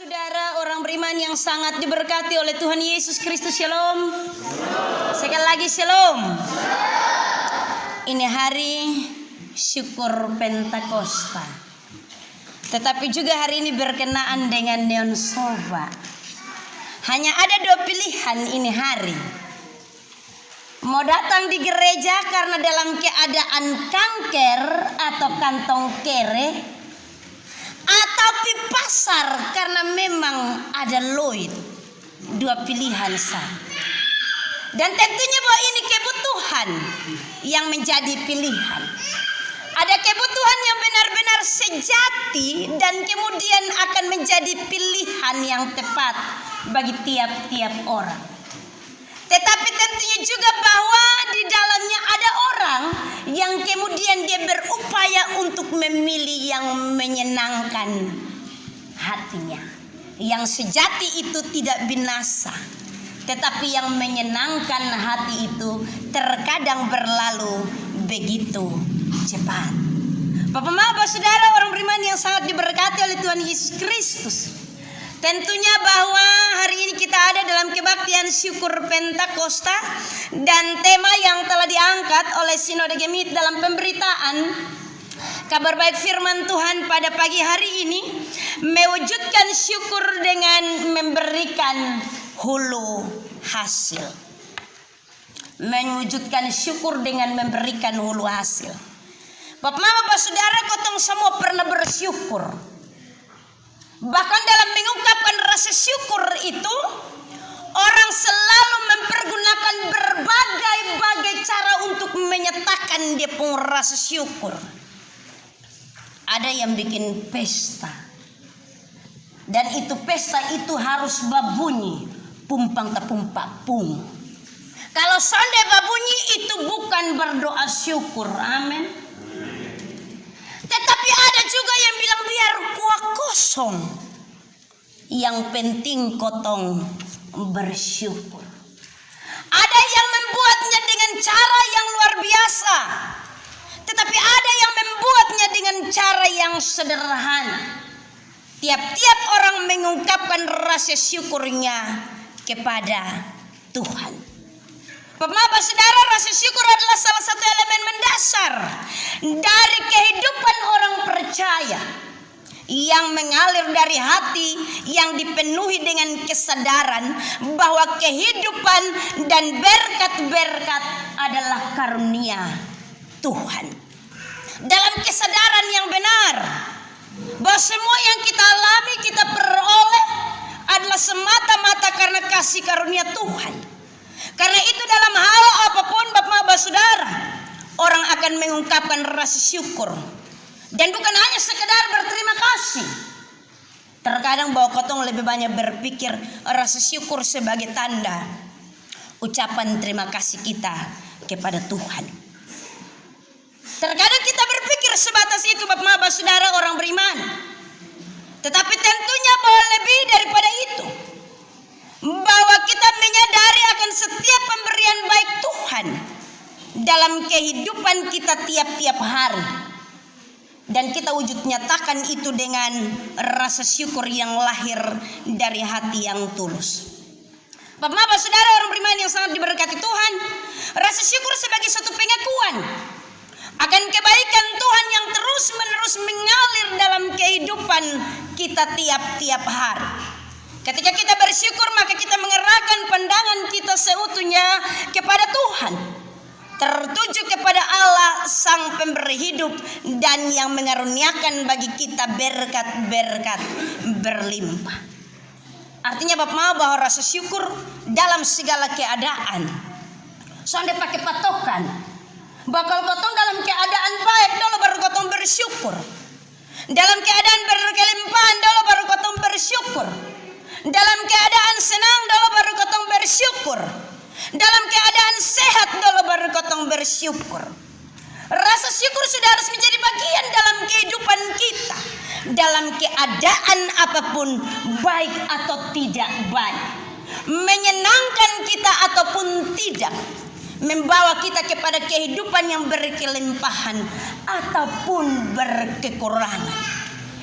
Saudara orang beriman yang sangat diberkati oleh Tuhan Yesus Kristus, shalom. Sekali lagi shalom. Ini hari syukur Pentakosta, tetapi juga hari ini berkenaan dengan Neon Soba. Hanya ada dua pilihan ini hari. Mau datang di gereja karena dalam keadaan kanker atau kantong kere, atau di pasar karena memang ada loid. Dua pilihan saja. Dan tentunya bahwa ini kebutuhan yang menjadi pilihan. Ada kebutuhan yang benar-benar sejati dan kemudian akan menjadi pilihan yang tepat bagi tiap-tiap orang. Tetapi tentunya juga bahwa di dalamnya ada orang yang kemudian dia berupaya untuk memilih yang menyenangkan hatinya. Yang sejati itu tidak binasa, tetapi yang menyenangkan hati itu terkadang berlalu begitu cepat. Bapak, Bapak, Saudara orang beriman yang sangat diberkati oleh Tuhan Yesus Kristus. Tentunya bahwa hari ini kita ada dalam kebaktian syukur Pentakosta, dan tema yang telah diangkat oleh Sinode Gemit dalam pemberitaan kabar baik firman Tuhan pada pagi hari ini, mewujudkan syukur dengan memberikan hulu hasil. Mewujudkan syukur dengan memberikan hulu hasil. Bapak Saudara, kotong semua pernah bersyukur. Bahkan dalam mengungkapkan rasa syukur itu, orang selalu mempergunakan berbagai cara untuk menyatakan dia punya rasa syukur. Ada yang bikin pesta, dan itu pesta itu harus babunyi, pumpang tepumpak pung. Kalau sonde babunyi itu bukan berdoa syukur, amin. Tetapi ada juga yang bilang biar kuah kosong. Yang penting kotong bersyukur. Ada yang membuatnya dengan cara yang luar biasa, tetapi ada yang membuatnya dengan cara yang sederhana. Tiap-tiap orang mengungkapkan rasa syukurnya kepada Tuhan. Bapak, Saudara, rasa syukur adalah salah satu elemen mendasar dari kehidupan orang percaya yang mengalir dari hati yang dipenuhi dengan kesadaran bahwa kehidupan dan berkat-berkat adalah karunia Tuhan. Dalam kesadaran yang benar bahwa semua yang kita alami, kita peroleh adalah semata-mata karena kasih karunia Tuhan. Karena itu dalam hal apapun Bapak Saudara, orang akan mengungkapkan rasa syukur. Dan bukan hanya sekedar berterima kasih. Terkadang bahwa kotong lebih banyak berpikir rasa syukur sebagai tanda ucapan terima kasih kita kepada Tuhan. Terkadang kita berpikir sebatas itu Bapak Saudara orang beriman. Tetapi tentunya bahwa lebih daripada itu, bahwa kita menyadari akan setiap pemberian baik Tuhan dalam kehidupan kita tiap-tiap hari, dan kita wujud nyatakan itu dengan rasa syukur yang lahir dari hati yang tulus. Bapak Saudara orang beriman yang sangat diberkati Tuhan, rasa syukur sebagai suatu pengakuan akan kebaikan Tuhan yang terus-menerus mengalir dalam kehidupan kita tiap-tiap hari. Ketika kita bersyukur, maka kita mengerahkan pandangan kita seutuhnya kepada Tuhan, tertuju kepada Allah Sang Pemberi hidup dan yang mengaruniakan bagi kita berkat-berkat berlimpah. Artinya Bapak bahwa rasa syukur dalam segala keadaan. Soalnya pakai patokan, bakal kotong dalam keadaan baik dulu baru kotong bersyukur. Dalam keadaan berkelimpahan dulu baru kotong bersyukur. Dalam keadaan senang dulu baru kotong bersyukur. Dalam keadaan sehat dulu baru kotong bersyukur. Rasa syukur sudah harus menjadi bagian dalam kehidupan kita. Dalam keadaan apapun, baik atau tidak baik, menyenangkan kita ataupun tidak, membawa kita kepada kehidupan yang berkelimpahan ataupun berkekurangan.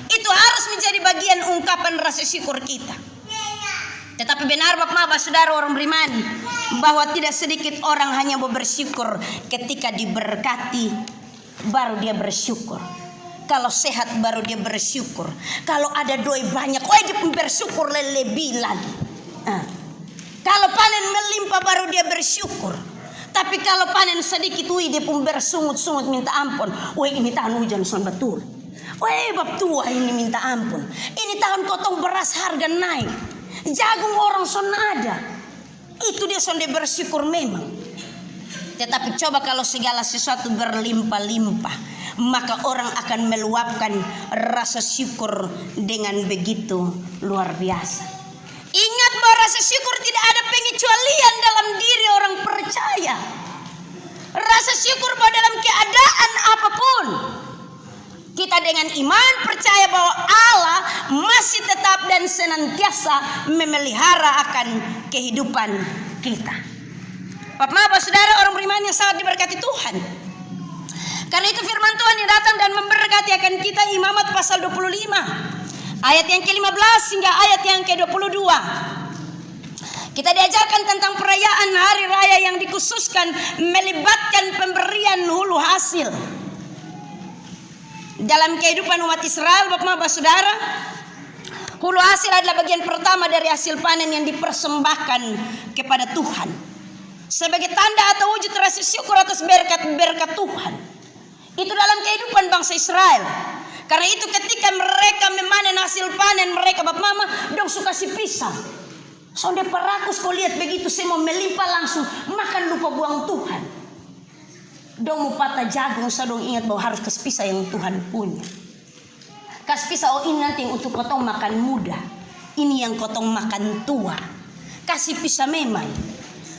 Itu Itu harus menjadi bagian ungkapan rasa syukur kita. Tetapi benar Bapak Saudara orang beriman, bahwa tidak sedikit orang hanya mau bersyukur ketika diberkati, baru dia bersyukur. Kalau sehat baru dia bersyukur. Kalau ada doi banyak, dia bersyukur lebih lagi. Kalau panen melimpah baru dia bersyukur. Tapi kalau panen sedikit, dia pun bersungut-sungut minta ampun. Ini tahun hujan son betul. Bab tua ini minta ampun. Ini tahun kotong beras harga naik. Jagung orang son ada. Itu dia son dia bersyukur memang. Tetapi coba kalau segala sesuatu berlimpah-limpah, maka orang akan meluapkan rasa syukur dengan begitu luar biasa. Ingat bahwa rasa syukur tidak ada pengecualian dalam diri orang percaya. Rasa syukur bahwa dalam keadaan apapun, kita dengan iman percaya bahwa Allah masih tetap dan senantiasa memelihara akan kehidupan kita. Bapak Saudara orang beriman yang sangat diberkati Tuhan. Karena itu firman Tuhan yang datang dan memberkati akan kita, Imamat pasal 25 ayat yang ke-15 hingga ayat yang ke-22. Kita diajarkan tentang perayaan hari raya yang dikhususkan melibatkan pemberian hulu hasil. Dalam kehidupan umat Israel, Bapak Saudara, hulu hasil adalah bagian pertama dari hasil panen yang dipersembahkan kepada Tuhan sebagai tanda atau wujud rasa syukur atas berkat-berkat Tuhan. Itu dalam kehidupan bangsa Israel. Karena itu ketika mereka memanen hasil panen mereka, Bapak Mama, dong suka si pisang. Sonde perakus kau lihat begitu semua melimpah langsung, makan lupa buang Tuhan. Dong mau patah jagung, saya dong ingat bahwa harus kasih pisah yang Tuhan punya. Kasih pisah, ini nanti yang untuk kotong makan muda, ini yang kotong makan tua. Kasih pisah memang.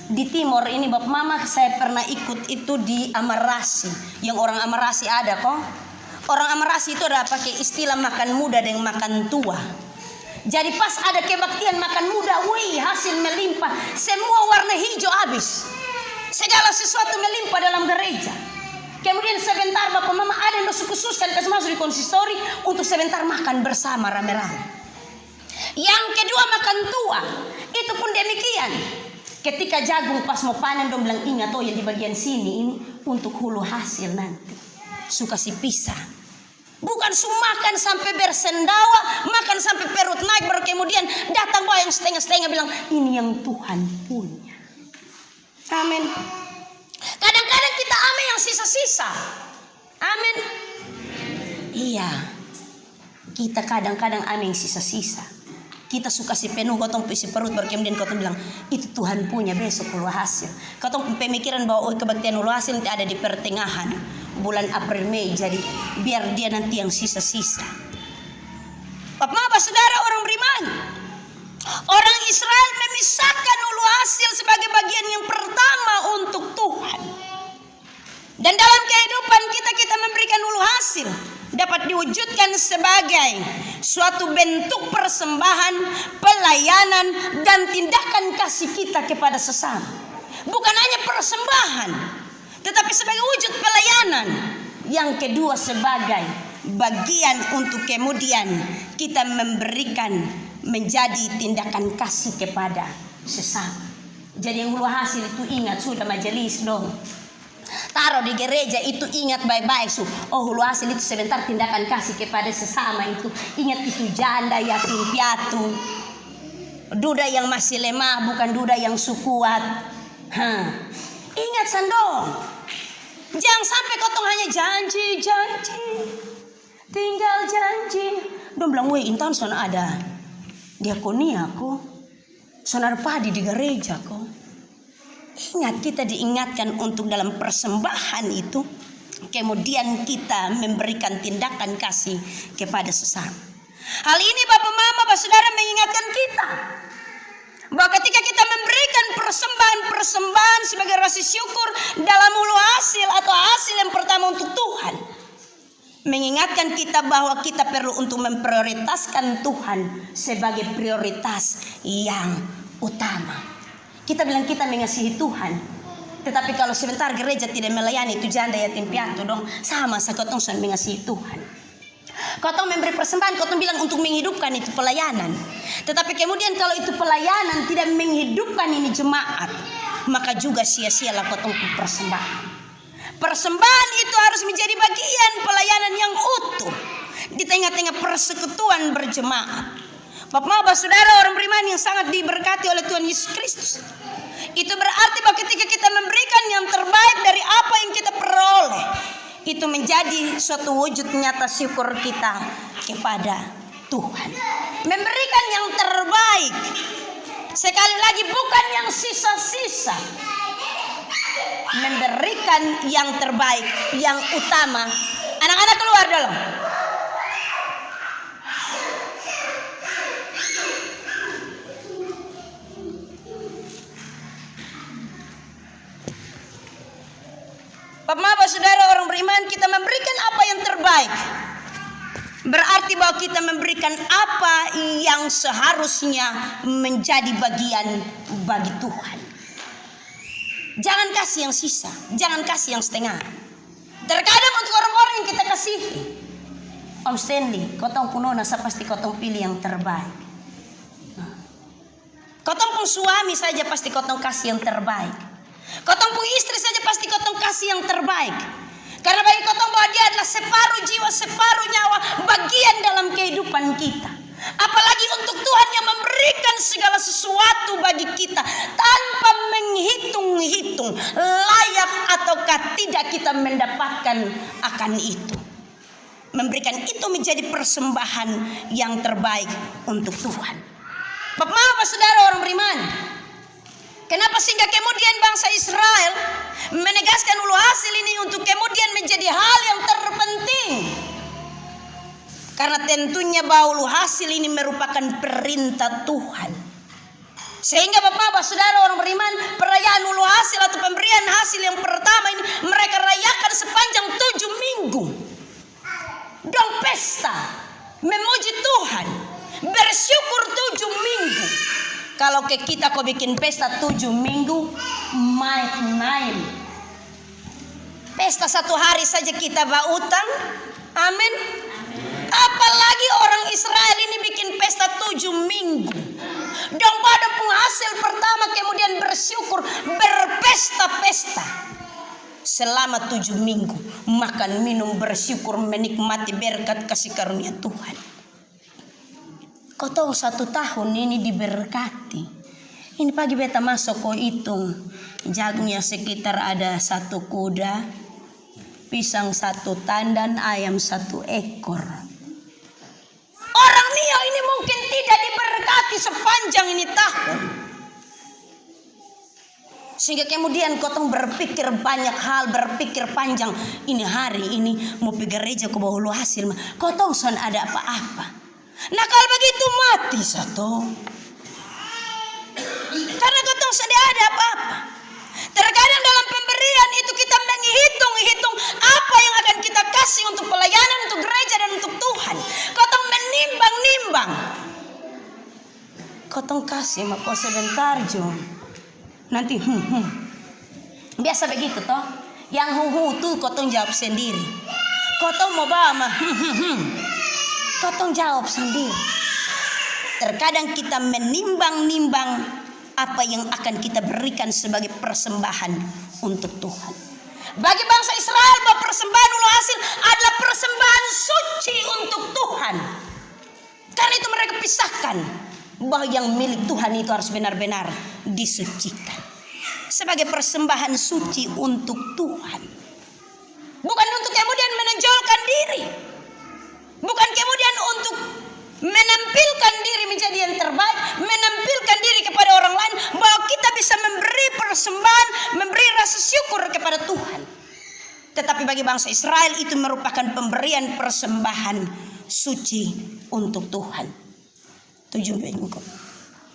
Di timur ini Bapak Mama, saya pernah ikut itu di Amarasi. Yang orang Amarasi ada kok. Orang Amarasi itu ada pakai istilah makan muda dan makan tua. Jadi pas ada kebaktian makan muda, hasil melimpah. Semua warna hijau habis. Segala sesuatu melimpah dalam gereja. Kemudian sebentar Bapak Mama ada yang khususkan kasih masuk di konsistori untuk sebentar makan bersama rame-rame. Yang kedua makan tua. Itu pun demikian. Ketika jagung pas mau panen dong bilang ingat yang di bagian sini ini untuk hulu hasil nanti. Suka si pisah. Bukan makan sampai bersendawa, makan sampai perut naik, baru kemudian datang bawa yang setengah-setengah bilang ini yang Tuhan punya. Amin. Kadang-kadang kita amin yang sisa-sisa. Amin. Iya. Kita kadang-kadang amin yang sisa-sisa. Kita suka si penuh, kotong isi perut, baru kemudian kotong bilang itu Tuhan punya besok hulu hasil. Kotong pemikiran bahwa kebaktian hulu hasil nanti ada di pertengahan bulan April Mei, jadi biar dia nanti yang sisa-sisa. Bapak Saudara orang beriman, orang Israel memisahkan hulu hasil sebagai bagian yang pertama untuk Tuhan. Dan dalam kehidupan kita memberikan hulu hasil dapat diwujudkan sebagai suatu bentuk persembahan, pelayanan, dan tindakan kasih kita kepada sesama. Bukan hanya persembahan, tetapi sebagai wujud pelayanan. Yang kedua sebagai bagian untuk kemudian kita memberikan menjadi tindakan kasih kepada sesama. Jadi yang hulu hasil itu ingat sudah majelis dong. Taruh di gereja itu ingat baik-baik hulu hasil itu sebentar tindakan kasih kepada sesama itu. Ingat itu janda, yatim piatu, duda yang masih lemah, bukan duda yang sukuat. Ingat sandong. Jangan sampai kotong hanya janji, tinggal janji. Dong bilang, intan son ada diakonia kok, son ada padi di gereja kok. Ingat, kita diingatkan untuk dalam persembahan itu kemudian kita memberikan tindakan kasih kepada sesama. Hal ini Bapak Mama, Bapak Saudara mengingatkan kita bahwa ketika kita memberikan persembahan sebagai rasa syukur dalam hulu hasil atau hasil yang pertama untuk Tuhan, mengingatkan kita bahwa kita perlu untuk memprioritaskan Tuhan sebagai prioritas yang utama. Kita bilang kita mengasihi Tuhan, tetapi kalau sebentar gereja tidak melayani itu janda yatim piatu dong, sama sekotong mengasihi Tuhan. Kotong memberi persembahan, kotong bilang untuk menghidupkan itu pelayanan. Tetapi kemudian kalau itu pelayanan tidak menghidupkan ini jemaat, maka juga sia-sialah kotong persembahan. Persembahan itu harus menjadi bagian pelayanan yang utuh di tengah-tengah persekutuan berjemaat. Bapak-bapak, saudara, orang beriman yang sangat diberkati oleh Tuhan Yesus Kristus, itu berarti bahwa ketika kita memberikan yang terbaik dari apa yang kita peroleh, itu menjadi suatu wujud nyata syukur kita kepada Tuhan. Memberikan yang terbaik, sekali lagi bukan yang sisa-sisa. Memberikan yang terbaik, yang utama. Anak-anak keluar dulu. Bapak-bapak, saudara, orang beriman, kita memberikan apa yang terbaik. Berarti bahwa kita memberikan apa yang seharusnya menjadi bagian bagi Tuhan. Jangan kasih yang sisa, jangan kasih yang setengah. Terkadang untuk orang-orang yang kita kasihi, Om Stanley, kotong punona pasti kotong pilih yang terbaik. Kotong pun suami saja pasti kotong kasih yang terbaik. Kotong pun istri saja pasti kotong kasih yang terbaik. Karena bagi kotong bahwa dia adalah separuh jiwa, separuh nyawa, bagian dalam kehidupan kita. Apalagi untuk Tuhan yang memberikan segala sesuatu bagi kita tanpa menghitung-hitung layak ataukah tidak kita mendapatkan akan itu. Memberikan itu menjadi persembahan yang terbaik untuk Tuhan. Bapak-bapak, saudara, orang beriman, kenapa sehingga kemudian bangsa Israel menegaskan ulu hasil ini untuk kemudian menjadi hal yang terpenting? Karena tentunya bahwa ulu hasil ini merupakan perintah Tuhan. Sehingga bapak-bapak, saudara, orang beriman, perayaan ulu hasil atau pemberian hasil yang pertama ini mereka rayakan sepanjang 7 minggu. Dong pesta, memuji Tuhan, bersyukur 7 minggu. Kalau ke kita kau bikin pesta 7 minggu, main-main. Pesta 1 hari saja kita bawa utang. Amin. Apalagi orang Israel ini bikin pesta 7 minggu. Dong pada penghasil pertama kemudian bersyukur, berpesta-pesta. Selama 7 minggu, makan, minum, bersyukur, menikmati berkat kasih karunia Tuhan. Kau tahu 1 tahun ini diberkati. Ini pagi beta masuk kau hitung. Jagungnya sekitar ada 1 kuda, pisang 1 tandan, ayam 1 ekor. Orang Nio ini mungkin tidak diberkati sepanjang ini tahun. Sehingga kemudian kotong berpikir banyak hal, berpikir panjang. Ini hari ini mau pergi gereja ke bawah ulu hasil. Kotong son ada apa-apa. Nah kalau begitu mati satu. Karena kotong sudah ada apa-apa. Terkadang dalam pemberian itu kita menghitung-hitung apa yang akan kita kasih untuk pelayanan, untuk gereja dan untuk Tuhan. Kotong menimbang-nimbang. Kotong kasih maka sebentar Jom. Nanti biasa begitu toh. Yang tuh kotong jawab sendiri. Kotong mau bawa mah kotong jawab sendiri. Terkadang kita menimbang-nimbang apa yang akan kita berikan sebagai persembahan untuk Tuhan. Bagi bangsa Israel bahwa persembahan ulu hasil adalah persembahan suci untuk Tuhan. Karena itu mereka pisahkan bahwa yang milik Tuhan itu harus benar-benar disucikan sebagai persembahan suci untuk Tuhan. Bukan untuk kemudian menonjolkan diri. Bukan kemudian untuk menampilkan diri menjadi yang terbaik, menampilkan diri kepada orang lain bahwa kita bisa memberi persembahan, memberi rasa syukur kepada Tuhan. Tetapi bagi bangsa Israel itu merupakan pemberian persembahan suci untuk Tuhan. 7 minggu.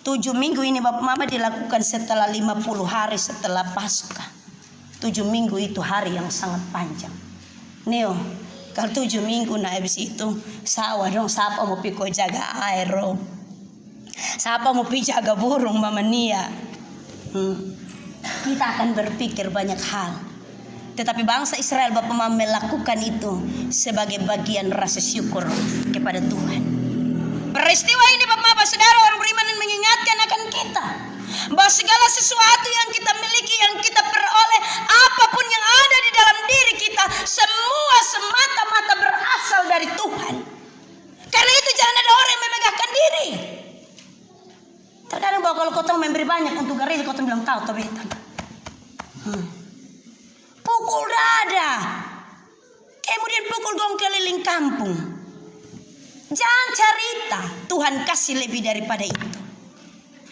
7 minggu ini Bapak Mama dilakukan setelah 50 hari setelah Paskah. 7 minggu itu hari yang sangat panjang. Neo, kalau 7 minggu nah habis itu sawah dong, siapa mau piko jaga air dong. Siapa mau pi jaga burung Mama Nia. Kita akan berpikir banyak hal. Tetapi bangsa Israel Bapak Mama melakukan itu sebagai bagian rasa syukur kepada Tuhan. Peristiwa ini Bapak Mama Saudara orang beriman mengingatkan akan kita bahwa segala sesuatu yang kita miliki, yang kita peroleh, apapun yang ada di dalam diri kita, semua semata-mata berasal dari Tuhan. Karena itu jangan ada orang yang memegahkan diri. Terkadang bahwa kalau kau memberi banyak untuk gereja, kau bilang tahu tobetan. Pukul dada, kemudian pukul gong keliling kampung. Jangan cerita, Tuhan kasih lebih daripada itu.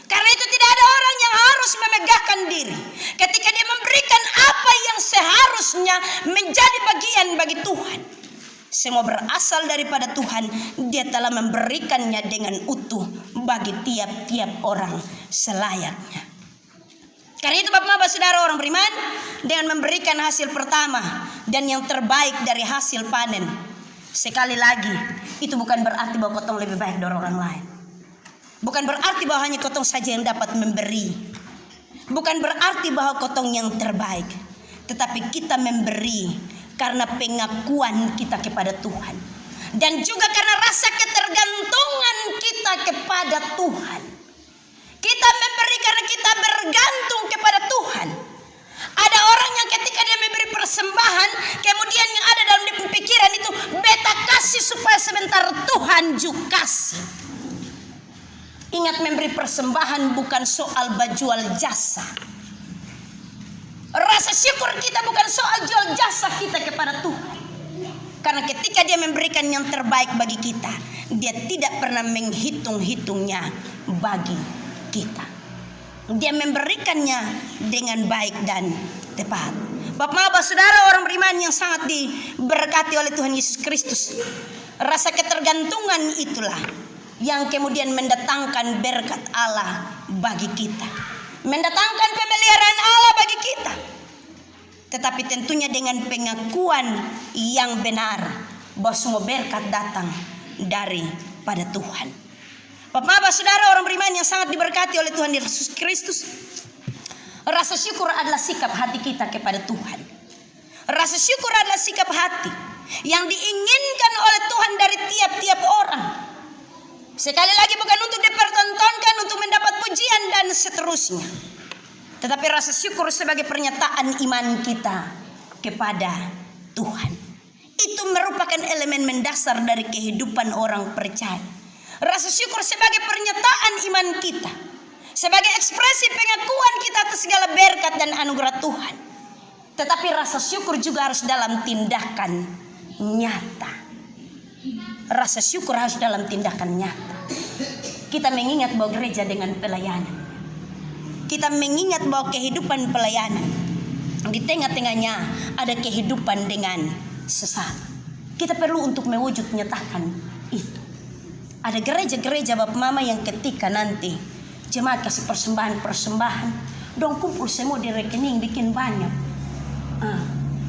Karena itu tidak ada orang yang harus memegahkan diri. Ketika dia memberikan apa yang seharusnya menjadi bagian bagi Tuhan, semua berasal daripada Tuhan. Dia telah memberikannya dengan utuh bagi tiap-tiap orang selayaknya. Karena itu Bapak-Bapak Saudara orang beriman, dengan memberikan hasil pertama dan yang terbaik dari hasil panen, sekali lagi itu bukan berarti bahwa kotong lebih baik dari orang lain. Bukan berarti bahwa hanya kotong saja yang dapat memberi. Bukan berarti bahwa kotong yang terbaik. Tetapi kita memberi karena pengakuan kita kepada Tuhan. Dan juga karena rasa ketergantungan kita kepada Tuhan. Kita memberi karena kita bergantung kepada Tuhan. Ada orang yang ketika dia memberi persembahan, kemudian yang ada dalam pikiran itu, beta kasih supaya sebentar Tuhan juga kasih. Ingat, memberi persembahan bukan soal jual jasa. Rasa syukur kita bukan soal jual jasa kita kepada Tuhan. Karena ketika dia memberikan yang terbaik bagi kita, dia tidak pernah menghitung-hitungnya bagi kita. Dia memberikannya dengan baik dan tepat. Bapak-bapak Saudara orang beriman yang sangat diberkati oleh Tuhan Yesus Kristus, rasa ketergantungan itulah yang kemudian mendatangkan berkat Allah bagi kita, mendatangkan pemeliharaan Allah bagi kita. Tetapi tentunya dengan pengakuan yang benar bahwa semua berkat datang daripada Tuhan. Bapak-bapak Saudara orang beriman yang sangat diberkati oleh Tuhan Yesus Kristus, rasa syukur adalah sikap hati kita kepada Tuhan. Rasa syukur adalah sikap hati yang diinginkan oleh Tuhan dari tiap-tiap orang. Sekali lagi bukan untuk dipertontonkan, untuk mendapat pujian dan seterusnya. Tetapi rasa syukur sebagai pernyataan iman kita kepada Tuhan. Itu merupakan elemen mendasar dari kehidupan orang percaya. Rasa syukur sebagai pernyataan iman kita, sebagai ekspresi pengakuan kita atas segala berkat dan anugerah Tuhan. Tetapi rasa syukur juga harus dalam tindakan nyata. Rasa syukur harus dalam tindakan nyata. Kita mengingat bahwa gereja dengan pelayanan, kita mengingat bahwa kehidupan pelayanan di tengah-tengahnya ada kehidupan dengan sesat. Kita perlu untuk mewujud nyatakan itu. Ada gereja-gereja Bapak Mama yang ketika nanti jemaat kasih persembahan, dong kumpul semua di rekening bikin banyak,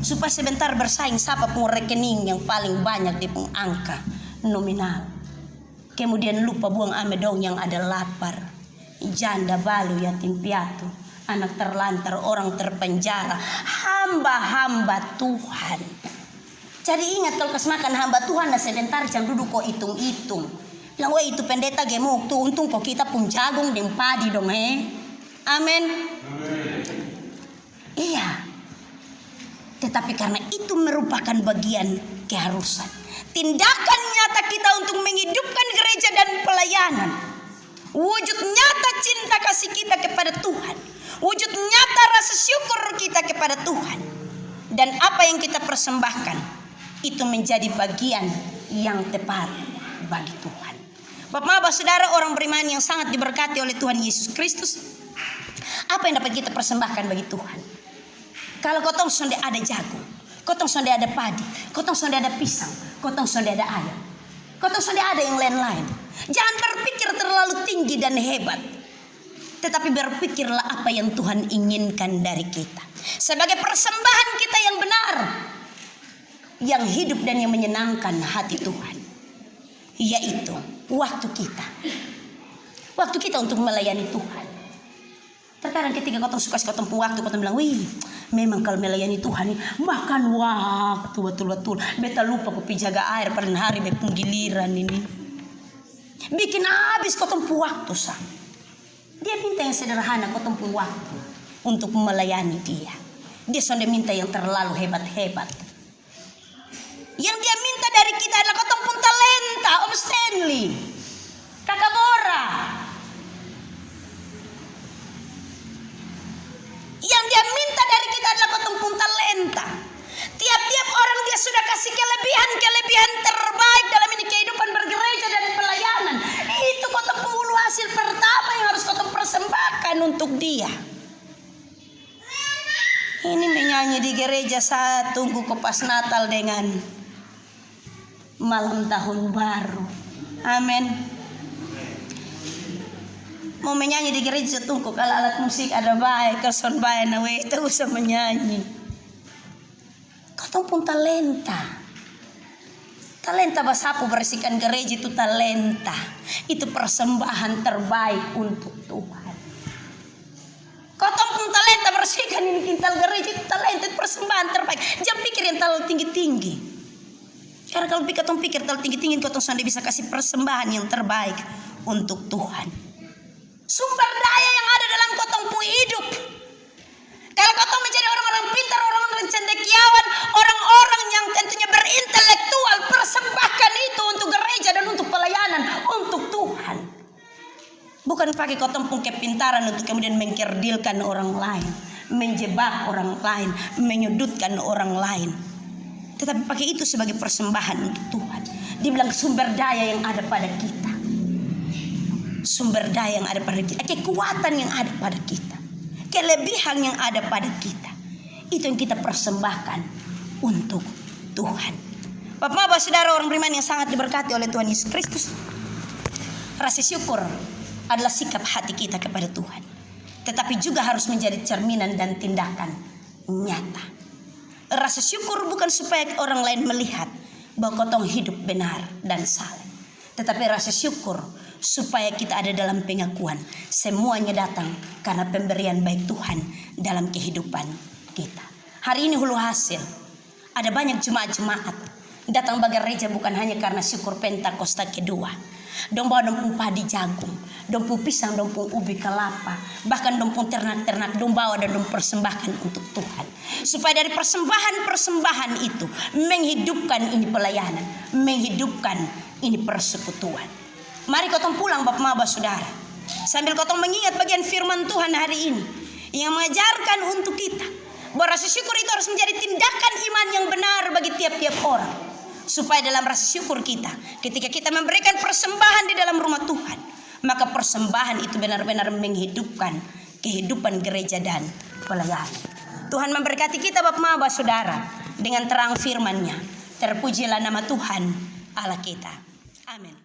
supaya sebentar bersaing siapa pun rekening yang paling banyak di angka nominal. Kemudian lupa buang ame dong yang ada lapar, janda, balu, yatim piatu, anak terlantar, orang terpenjara, hamba-hamba Tuhan. Jadi ingat, kalau kas makan hamba Tuhan nah sebentar jangan duduk kok hitung-hitung. Bilang, wah itu pendeta gemuk tuh, untung kok kita pun jagung dan padi dong Amin. Iya. Tetapi karena itu merupakan bagian keharusan, tindakan nyata kita untuk menghidupkan gereja dan pelayanan, wujud nyata cinta kasih kita kepada Tuhan, wujud nyata rasa syukur kita kepada Tuhan, dan apa yang kita persembahkan itu menjadi bagian yang tepat bagi Tuhan. Bapak-bapak Saudara orang beriman yang sangat diberkati oleh Tuhan Yesus Kristus, apa yang dapat kita persembahkan bagi Tuhan? Kalau kotong sonde ada jagung, kotong sonde ada padi, kotong sonde ada pisang, kotong sonde ada ayam, kotong sonde ada yang lain-lain. Jangan berpikir terlalu tinggi dan hebat, tetapi berpikirlah apa yang Tuhan inginkan dari kita sebagai persembahan kita yang benar, yang hidup dan yang menyenangkan hati Tuhan, yaitu waktu kita untuk melayani Tuhan. Terkadang ketika kau suka kau tempuh waktu, kau bilang, wih, memang kalau melayani Tuhan nih makan waktu betul-betul. Beta lupa kau jaga air pada hari bepung giliran ini. Bikin habis kau tempuh waktu sah. Dia minta yang sederhana, kau tempuh waktu untuk melayani dia. Dia sudah minta yang terlalu hebat-hebat. Yang dia minta dari kita adalah kau tempuh talenta, Om Stanley, Kakak Bora. Yang dia minta dari kita adalah ketumpung talenta. Tiap-tiap orang dia sudah kasih kelebihan terbaik dalam ini kehidupan bergereja dan pelayanan. Itu ketumpung hulu hasil pertama yang harus kau persembahkan untuk dia. Ini menyanyi di gereja saat tunggu ke pas Natal dengan malam tahun baru. Amin. Mau menyanyi di gereja tunggu kalau alat musik ada baik, keson baik, nah itu usah menyanyi. Kau tumpung talenta. Talenta basapu bersihkan gereja itu talenta. Itu persembahan terbaik untuk Tuhan. Kau tumpung talenta bersihkan ini kintal gereja itu talenta, itu persembahan terbaik. Jangan pikir yang terlalu tinggi-tinggi. Karena kalau pikir terlalu tinggi-tinggi, kau sudah bisa kasih persembahan yang terbaik untuk Tuhan. Sumber daya yang ada dalam kotongmu hidup. Kalau kau menjadi orang-orang pintar, orang-orang cendekiawan, orang-orang yang tentunya berintelektual, persembahkan itu untuk gereja dan untuk pelayanan untuk Tuhan. Bukan pakai kotong kepintaran untuk kemudian mengkerdilkan orang lain, menjebak orang lain, menyudutkan orang lain. Tetapi pakai itu sebagai persembahan untuk Tuhan. Dibilang sumber daya yang ada pada kita. Sumber daya yang ada pada kita, kekuatan yang ada pada kita, kelebihan yang ada pada kita, itu yang kita persembahkan untuk Tuhan. Bapak-bapak, saudara, orang beriman yang sangat diberkati oleh Tuhan Yesus Kristus, rasa syukur adalah sikap hati kita kepada Tuhan, tetapi juga harus menjadi cerminan dan tindakan nyata. Rasa syukur bukan supaya orang lain melihat bahwa kau hidup benar dan saleh, tetapi rasa syukur supaya kita ada dalam pengakuan semuanya datang karena pemberian baik Tuhan dalam kehidupan kita. Hari ini hulu hasil ada banyak jemaat-jemaat datang bagi gereja bukan hanya karena syukur Pentakosta kedua. Dong bawa dompung padi jagung, dompung pisang, dompung ubi kelapa, bahkan dompung ternak-ternak dong bawa dan dong persembahkan untuk Tuhan. Supaya dari persembahan itu menghidupkan ini pelayanan, menghidupkan ini persekutuan. Mari kotong pulang bapak-bapak saudara, sambil kotong mengingat bagian firman Tuhan hari ini yang mengajarkan untuk kita bahwa rasa syukur itu harus menjadi tindakan iman yang benar bagi tiap-tiap orang. Supaya dalam rasa syukur kita, ketika kita memberikan persembahan di dalam rumah Tuhan, maka persembahan itu benar-benar menghidupkan kehidupan gereja dan pelayanan. Tuhan memberkati kita bapak-bapak saudara dengan terang firman-Nya. Terpujilah nama Tuhan Allah kita. Amin.